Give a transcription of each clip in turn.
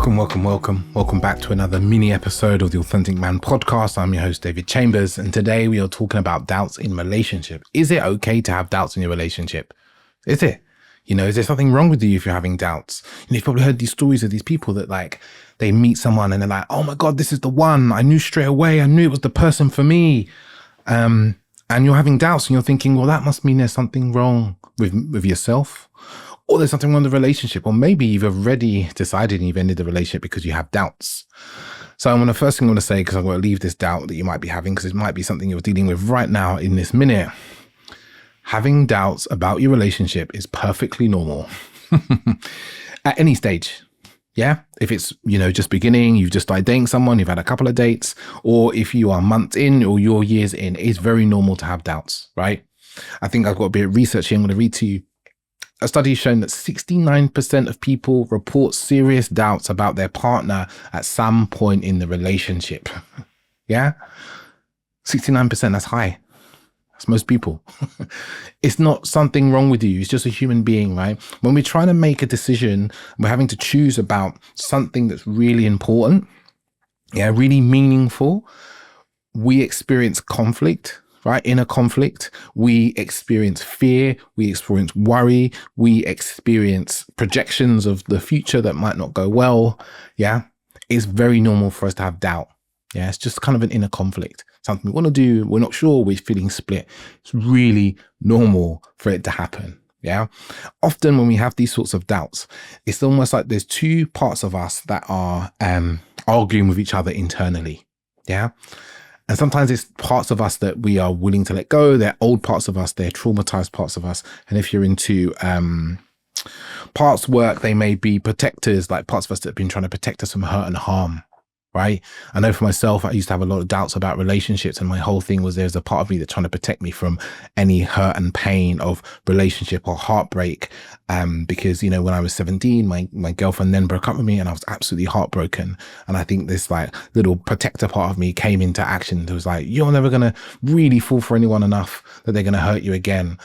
Welcome back to another mini episode of the Authentic Man podcast. I'm your host, David Chambers, and today we are talking about doubts in relationship. Is it okay to have doubts in your relationship? Is it? Is there something wrong with you if you're having doubts? You've probably heard these stories of these people that they meet someone and they're like, oh my God, this is the one. I knew straight away. I knew it was the person for me. And you're having doubts and you're thinking, well, that must mean there's something wrong with yourself. Or there's something wrong with the relationship, or maybe you've already decided and you've ended the relationship because you have doubts. So first thing I'm going to say, because I'm going to leave this doubt that you might be having, because it might be something you're dealing with right now in this minute. Having doubts about your relationship is perfectly normal at any stage. Yeah. If it's, just beginning, you've just started dating someone, you've had a couple of dates, or if you are months in or you're years in, it's very normal to have doubts, right? I think I've got a bit of research here I'm going to read to you. A study has shown that 69% of people report serious doubts about their partner at some point in the relationship. Yeah? 69%, that's high. That's most people. It's not something wrong with you. It's just a human being, right? When we're trying to make a decision, we're having to choose about something that's really important, really meaningful. We experience conflict. Right? In a conflict, we experience fear, we experience worry, we experience projections of the future that might not go well. Yeah. It's very normal for us to have doubt. Yeah. It's just kind of an inner conflict. Something we want to do. We're not sure. We're feeling split. It's really normal for it to happen. Yeah. Often when we have these sorts of doubts, it's almost like there's two parts of us that are arguing with each other internally. Yeah. And sometimes it's parts of us that we are willing to let go. They're old parts of us. They're traumatized parts of us. And if you're into parts work, they may be protectors, like parts of us that have been trying to protect us from hurt and harm, right? I know for myself, I used to have a lot of doubts about relationships. And my whole thing was there's a part of me that's trying to protect me from any hurt and pain of relationship or heartbreak. Because, when I was 17, my girlfriend then broke up with me and I was absolutely heartbroken. And I think this little protector part of me came into action. It was like, you're never going to really fall for anyone enough that they're going to hurt you again.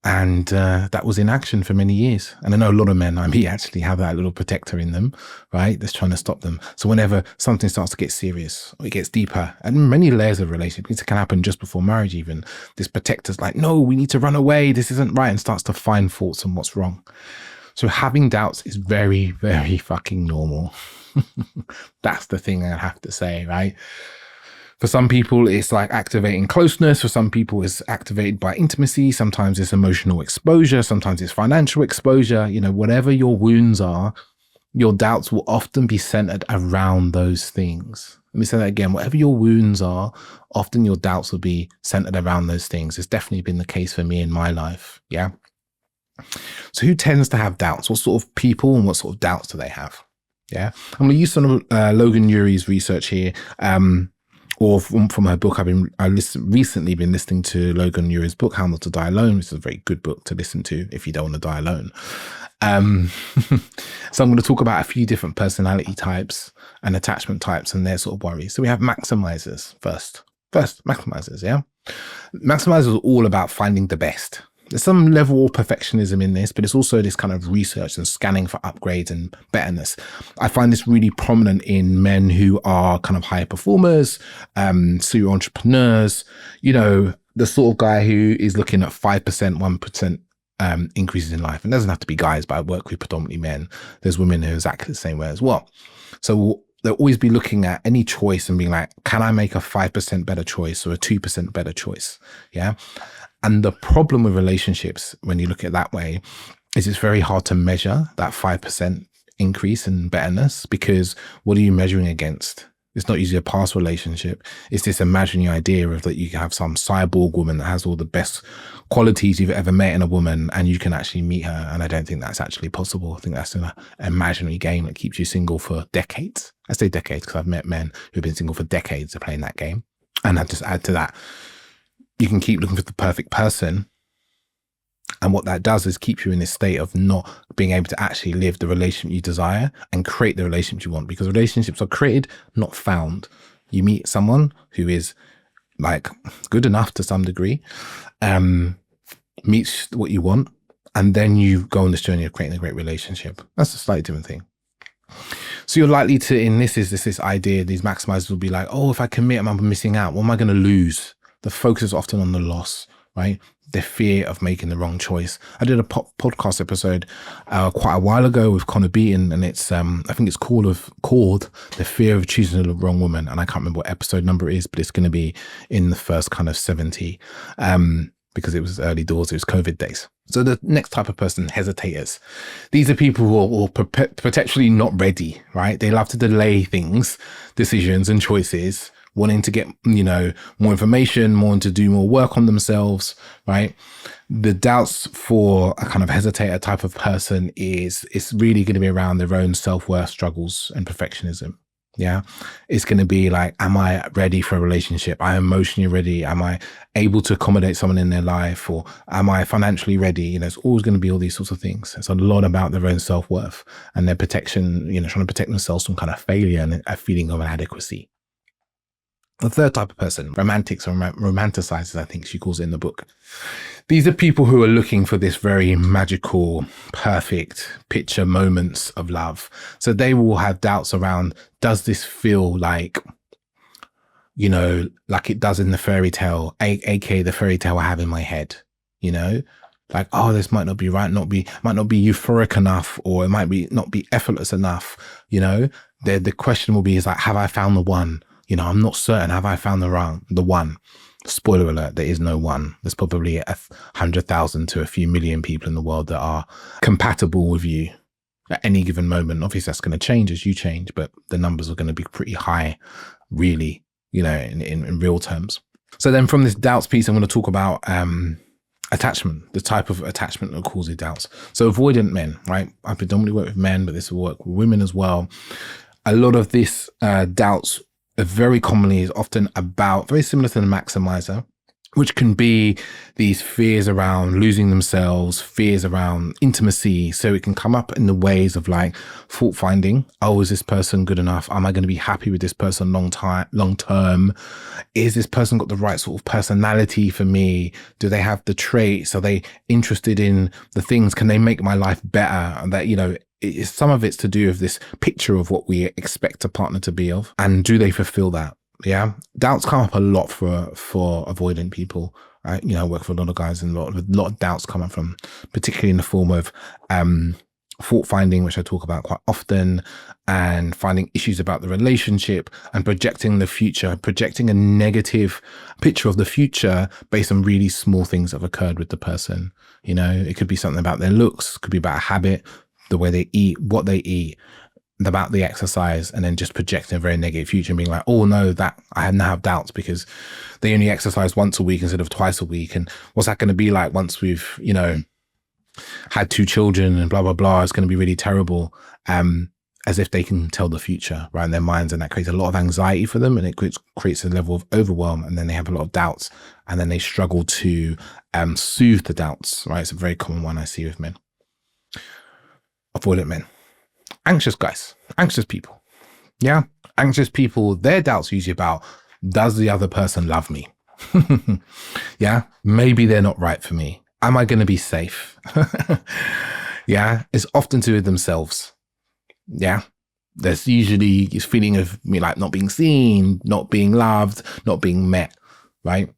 And that was in action for many years. And I know a lot of men like me actually have that little protector in them, right? That's trying to stop them. So whenever something starts to get serious or it gets deeper, and many layers of relationships, it can happen just before marriage even, this protector's like, no, we need to run away. This isn't right. And starts to find faults on what's wrong. So having doubts is very, very fucking normal. That's the thing I have to say, right? For some people, it's like activating closeness. For some people, it's activated by intimacy. Sometimes it's emotional exposure. Sometimes it's financial exposure. Whatever your wounds are, your doubts will often be centered around those things. Let me say that again. Whatever your wounds are, often your doubts will be centered around those things. It's definitely been the case for me in my life. Yeah. So who tends to have doubts? What sort of people and what sort of doubts do they have? Yeah. I'm going to use some of Logan Urie's research here. Or from her book. I've recently been listening to Logan Urie's book, How Not to Die Alone, which is a very good book to listen to if you don't want to die alone. So I'm going to talk about a few different personality types and attachment types and their sort of worries. So we have maximizers first. Maximizers, yeah? Maximizers are all about finding the best. There's some level of perfectionism in this, but it's also this kind of research and scanning for upgrades and betterness. I find this really prominent in men who are kind of high performers, serial entrepreneurs, the sort of guy who is looking at 5%, 1% increases in life. And it doesn't have to be guys, but I work with predominantly men. There's women who are exactly the same way as well. So they'll always be looking at any choice and being like, can I make a 5% better choice or a 2% better choice? Yeah. And the problem with relationships, when you look at it that way, is it's very hard to measure that 5% increase in betterness, because what are you measuring against? It's not usually a past relationship. It's this imaginary idea of that you have some cyborg woman that has all the best qualities you've ever met in a woman and you can actually meet her. And I don't think that's actually possible. I think that's an imaginary game that keeps you single for decades. I say decades because I've met men who've been single for decades of playing that game. And I just add to that, you can keep looking for the perfect person. And what that does is keep you in this state of not being able to actually live the relationship you desire and create the relationship you want, because relationships are created, not found. You meet someone who is like good enough to some degree, meets what you want, and then you go on this journey of creating a great relationship. That's a slightly different thing. So you're likely to, in this idea, these maximizers will be like, oh, if I commit, I'm missing out. What am I going to lose? The focus is often on the loss, right? The fear of making the wrong choice. I did a podcast episode quite a while ago with Connor Beaton, and it's I think it's called The Fear of Choosing the Wrong Woman. And I can't remember what episode number it is, but it's going to be in the first kind of 70 because it was early doors, it was COVID days. So the next type of person, hesitators. These are people who are potentially not ready, right? They love to delay things, decisions and choices, wanting to get, more information, wanting to do more work on themselves, right? The doubts for a kind of hesitator type of person it's really going to be around their own self-worth struggles and perfectionism. Yeah. It's going to be like, am I ready for a relationship? Am I emotionally ready? Am I able to accommodate someone in their life? Or am I financially ready? It's always going to be all these sorts of things. It's a lot about their own self-worth and their protection, trying to protect themselves from kind of failure and a feeling of inadequacy. The third type of person, romantics or romanticizers, I think she calls it in the book. These are people who are looking for this very magical, perfect picture moments of love. So they will have doubts around, does this feel like, like it does in the fairy tale, aka the fairy tale I have in my head, like, oh, this might not be right, might not be euphoric enough, or it might not be effortless enough, the question will be is like, have I found the one? I'm not certain. Have I found the one? Spoiler alert, there is no one. There's probably 100,000 to a few million people in the world that are compatible with you at any given moment. Obviously, that's going to change as you change, but the numbers are going to be pretty high, really, in real terms. So then from this doubts piece, I'm going to talk about attachment, the type of attachment that causes doubts. So avoidant men, right? I predominantly work with men, but this will work with women as well. A lot of this doubts very commonly is often about, very similar to the maximizer, which can be these fears around losing themselves, fears around intimacy. So it can come up in the ways of like fault finding. Oh, is this person good enough? Am I going to be happy with this person long term? Is this person got the right sort of personality for me? Do they have the traits? Are they interested in the things? Can they make my life better? And that, some of it's to do with this picture of what we expect a partner to be of. And do they fulfill that? Yeah. Doubts come up a lot for avoidant people. Right? I work for a lot of guys, and a lot of doubts come up from, particularly in the form of fault finding, which I talk about quite often, and finding issues about the relationship and projecting the future, projecting a negative picture of the future based on really small things that have occurred with the person. It could be something about their looks, could be about a habit, the way they eat, what they eat, about the exercise, and then just projecting a very negative future and being like, oh no, that I now have doubts because they only exercise once a week instead of twice a week. And what's that going to be like once we've, had 2 children and blah, blah, blah. It's going to be really terrible. As if they can tell the future, right, in their minds. And that creates a lot of anxiety for them, and it creates a level of overwhelm. And then they have a lot of doubts, and then they struggle to soothe the doubts, right? It's a very common one I see with men. Avoidant men. Anxious guys, anxious people. Yeah. Anxious people, their doubts are usually about, does the other person love me? Yeah. Maybe they're not right for me. Am I going to be safe? Yeah. It's often to do with themselves. Yeah. There's usually this feeling of me like not being seen, not being loved, not being met. Right.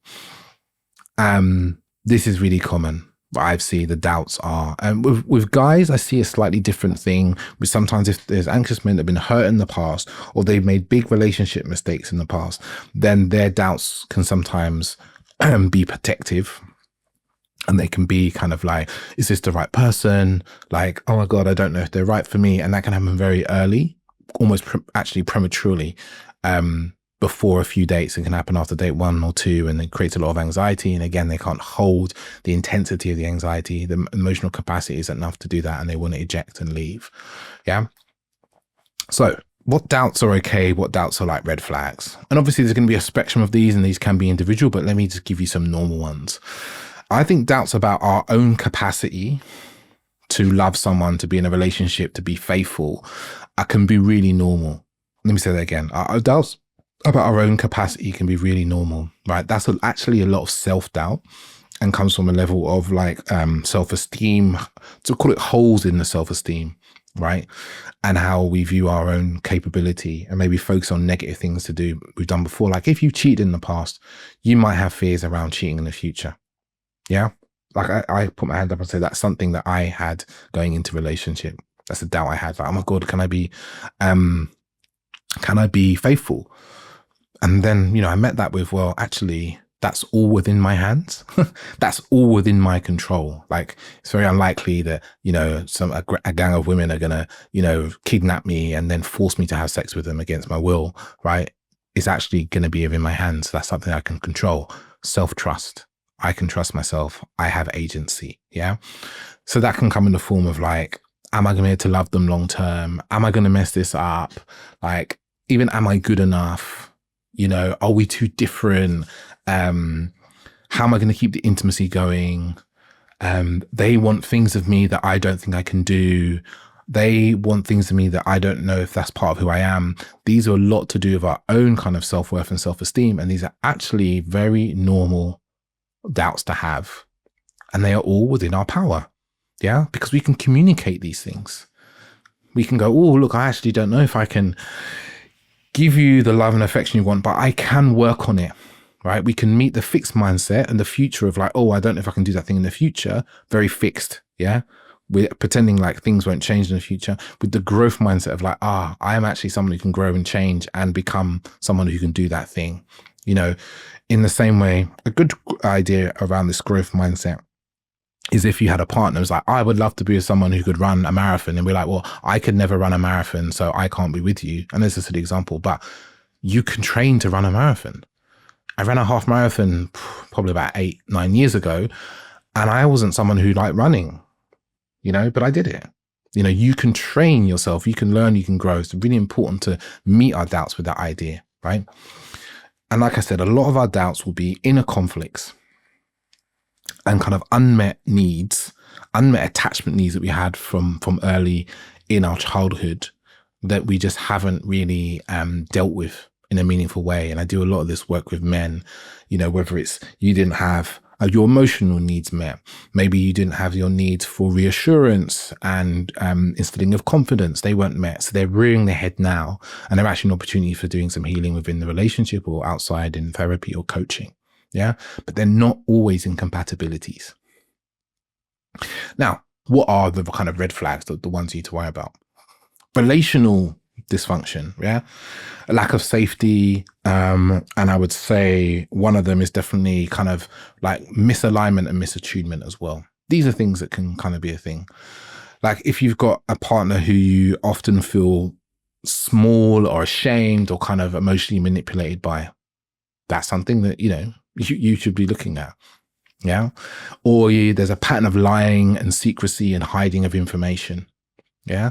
This is really common. I see the doubts are, and with guys, I see a slightly different thing. But sometimes if there's anxious men that have been hurt in the past, or they've made big relationship mistakes in the past, then their doubts can sometimes be protective. And they can be kind of like, is this the right person? Like, oh my God, I don't know if they're right for me. And that can happen very early, almost actually prematurely. Before a few dates. It can happen after date 1 or 2, and it creates a lot of anxiety. And again, they can't hold the intensity of the anxiety. The emotional capacity isn't enough to do that, and they want to eject and leave. Yeah. So what doubts are okay? What doubts are like red flags? And obviously there's going to be a spectrum of these, and these can be individual, but let me just give you some normal ones. I think doubts about our own capacity to love someone, to be in a relationship, to be faithful, can be really normal. Let me say that again. Our doubts about our own capacity can be really normal, right? That's actually a lot of self-doubt, and comes from a level of like self-esteem, to call it holes in the self-esteem, right? And how we view our own capability, and maybe focus on negative things we've done before. Like if you've cheated in the past, you might have fears around cheating in the future. Yeah. Like I put my hand up and say that's something that I had going into relationship. That's a doubt I had. Like, oh my God, can I be faithful? And then, I met that with, well, actually, that's all within my hands. That's all within my control. Like, it's very unlikely that, a gang of women are going to, kidnap me and then force me to have sex with them against my will, right? It's actually going to be within my hands. That's something I can control. Self-trust. I can trust myself. I have agency. Yeah. So that can come in the form of like, am I going to love them long term? Am I going to mess this up? Like, even, am I good enough? Are we too different? How am I going to keep the intimacy going? They want things of me that I don't think I can do. They want things of me that I don't know if that's part of who I am. These are a lot to do with our own kind of self-worth and self-esteem. And these are actually very normal doubts to have. And they are all within our power. Yeah, because we can communicate these things. We can go, oh, look, I actually don't know if I can give you the love and affection you want, but I can work on it, right? We can meet the fixed mindset and the future of like, oh, I don't know if I can do that thing in the future. Very fixed. Yeah. We're pretending like things won't change in the future, with the growth mindset of like, I am actually someone who can grow and change and become someone who can do that thing. In the same way, a good idea around this growth mindset is if you had a partner who's like, I would love to be with someone who could run a marathon, and we're like, well, I could never run a marathon, so I can't be with you. And this is an example, but you can train to run a marathon. I ran a half marathon probably about 8-9 years ago, and I wasn't someone who liked running, but I did it. You can train yourself, you can learn, you can grow. It's really important to meet our doubts with that idea, right? And like I said, a lot of our doubts will be inner conflicts and kind of unmet needs, unmet attachment needs that we had from early in our childhood that we just haven't really dealt with in a meaningful way. And I do a lot of this work with men, whether it's you didn't have your emotional needs met. Maybe you didn't have your needs for reassurance and instilling of confidence. They weren't met. So they're rearing their head now. And they're actually an opportunity for doing some healing within the relationship or outside in therapy or coaching. Yeah. But they're not always incompatibilities. Now, what are the kind of red flags, the ones you need to worry about? Relational dysfunction. Yeah. A lack of safety. And I would say one of them is definitely kind of like misalignment and misattunement as well. These are things that can kind of be a thing. Like if you've got a partner who you often feel small or ashamed or kind of emotionally manipulated by, that's something that, you should be looking at. Yeah. Or there's a pattern of lying and secrecy and hiding of information. Yeah.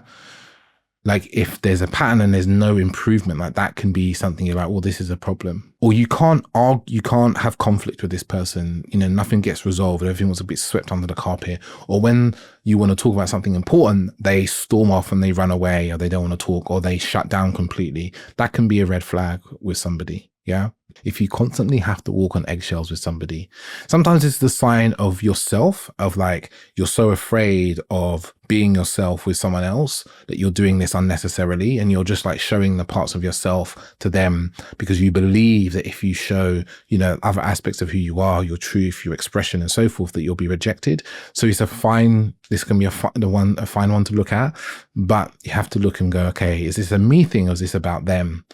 Like if there's a pattern and there's no improvement, like that can be something you're like, well, this is a problem. Or you can't have conflict with this person. Nothing gets resolved. Everything was a bit swept under the carpet. Or when you want to talk about something important, they storm off and they run away, or they don't want to talk, or they shut down completely. That can be a red flag with somebody. Yeah. If you constantly have to walk on eggshells with somebody, sometimes it's the sign of yourself, of like, you're so afraid of being yourself with someone else that you're doing this unnecessarily. And you're just like showing the parts of yourself to them because you believe that if you show, other aspects of who you are, your truth, your expression and so forth, that you'll be rejected. So this can be a fine one to look at, but you have to look and go, okay, is this a me thing or is this about them?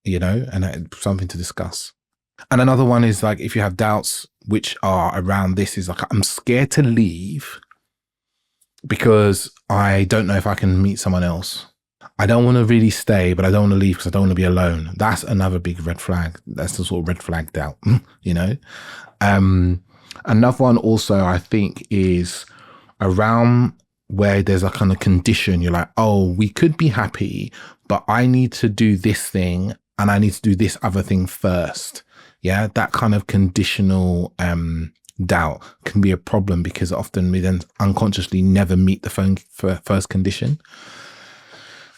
And something to discuss. And another one is like, if you have doubts which are around this, is like, I'm scared to leave because I don't know if I can meet someone else. I don't want to really stay, but I don't want to leave because I don't want to be alone. That's another big red flag. That's the sort of red flag doubt, Another one also, I think, is around where there's a kind of condition. You're like, oh, we could be happy, but I need to do this thing and I need to do this other thing first. Yeah, that kind of conditional doubt can be a problem because often we then unconsciously never meet the first condition.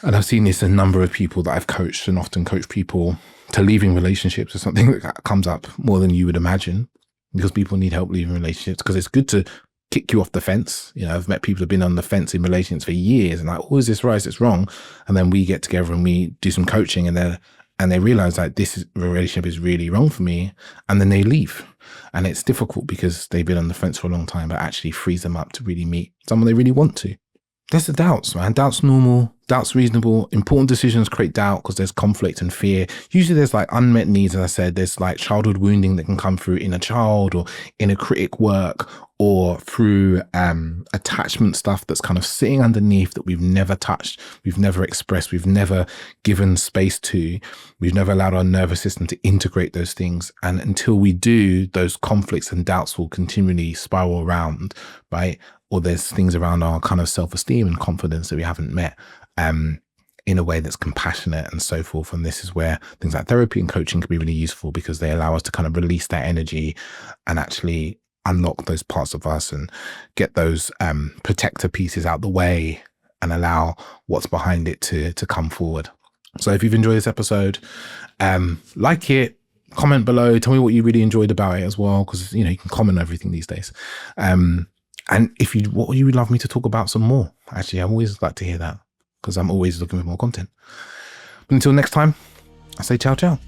And I've seen this in a number of people that I've coached, and often coach people to leaving relationships or something that comes up more than you would imagine, because people need help leaving relationships, because it's good to kick you off the fence. You know, I've met people who've been on the fence in relations for years and like, oh, is this right? Is this wrong? And then we get together and we do some coaching and they realize like relationship is really wrong for me. And then they leave. And it's difficult because they've been on the fence for a long time, but actually frees them up to really meet someone they really want to. There's the doubts, man. Doubt's normal. Doubt's reasonable. Important decisions create doubt because there's conflict and fear. Usually there's like unmet needs. As I said, there's like childhood wounding that can come through in a child or in a critic work or through attachment stuff that's kind of sitting underneath that we've never touched, we've never expressed, we've never given space to, we've never allowed our nervous system to integrate those things. And until we do, those conflicts and doubts will continually spiral around, right? Or there's things around our kind of self-esteem and confidence that we haven't met in a way that's compassionate and so forth. And this is where things like therapy and coaching can be really useful because they allow us to kind of release that energy and actually unlock those parts of us and get those protector pieces out the way and allow what's behind it to come forward. So if you've enjoyed this episode, like it, comment below, tell me what you really enjoyed about it as well, because you know you can comment on everything these days. And what would you love me to talk about some more? Actually, I'm always like to hear that because I'm always looking for more content. But until next time, I say ciao, ciao.